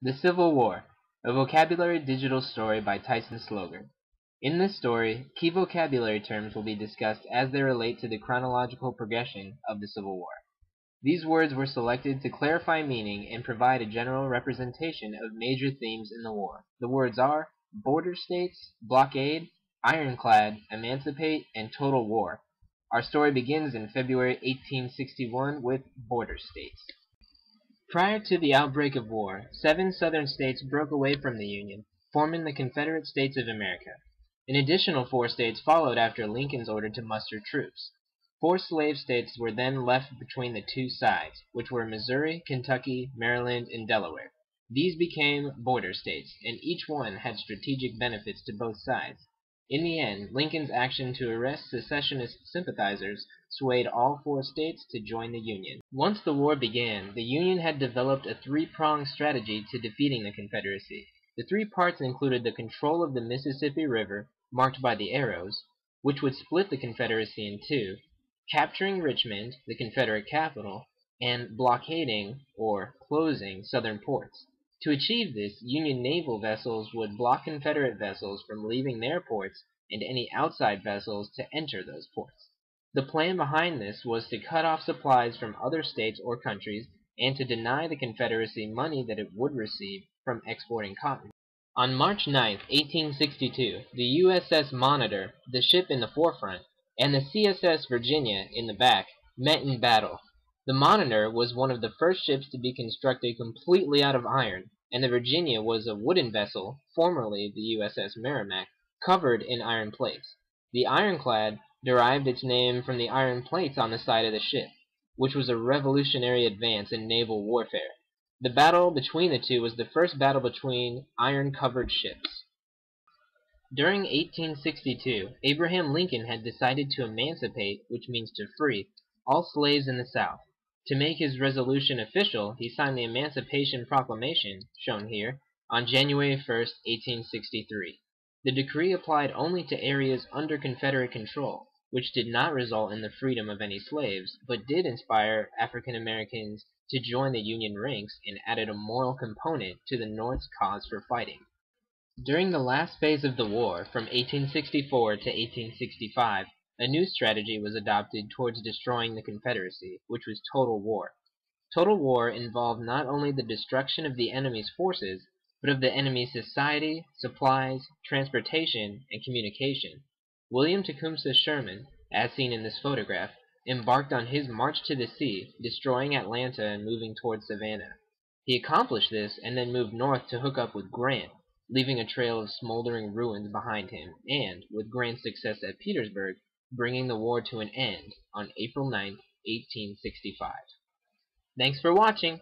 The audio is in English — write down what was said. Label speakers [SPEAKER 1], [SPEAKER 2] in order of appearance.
[SPEAKER 1] The Civil War, a vocabulary digital story by Tyson Sloger. In this story, key vocabulary terms will be discussed as they relate to the chronological progression of the Civil War. These words were selected to clarify meaning and provide a general representation of major themes in the war. The words are border states, blockade, ironclad, emancipate, and total war. Our story begins in February 1861 with border states. Prior to the outbreak of war, 7 Southern states broke away from the Union, forming the Confederate States of America. An additional 4 states followed after Lincoln's order to muster troops. 4 slave states were then left between the two sides, which were Missouri, Kentucky, Maryland, and Delaware. These became border states, and each one had strategic benefits to both sides. In the end, Lincoln's action to arrest secessionist sympathizers swayed all 4 states to join the Union. Once the war began, the Union had developed a 3-pronged strategy to defeating the Confederacy. The 3 parts included the control of the Mississippi River, marked by the arrows, which would split the Confederacy in 2, capturing Richmond, the Confederate capital, and blockading, or closing, Southern ports. To achieve this, Union naval vessels would block Confederate vessels from leaving their ports and any outside vessels to enter those ports. The plan behind this was to cut off supplies from other states or countries and to deny the Confederacy money that it would receive from exporting cotton. On March 9, 1862, the USS Monitor, the ship in the forefront, and the CSS Virginia in the back met in battle. The Monitor was one of the first ships to be constructed completely out of iron, and the Virginia was a wooden vessel, formerly the USS Merrimac, covered in iron plates. The ironclad derived its name from the iron plates on the side of the ship, which was a revolutionary advance in naval warfare. The battle between the two was the first battle between iron-covered ships. During 1862, Abraham Lincoln had decided to emancipate, which means to free, all slaves in the South. To make his resolution official, he signed the Emancipation Proclamation, shown here, on January 1, 1863. The decree applied only to areas under Confederate control, which did not result in the freedom of any slaves, but did inspire African Americans to join the Union ranks and added a moral component to the North's cause for fighting. During the last phase of the war, from 1864 to 1865, a new strategy was adopted towards destroying the Confederacy, which was total war. Total war involved not only the destruction of the enemy's forces, but of the enemy's society, supplies, transportation, and communication. William Tecumseh Sherman, as seen in this photograph, embarked on his march to the sea, destroying Atlanta and moving toward Savannah. He accomplished this and then moved north to hook up with Grant, leaving a trail of smoldering ruins behind him, and, with Grant's success at Petersburg, bringing the war to an end on April 9, 1865. Thanks for watching!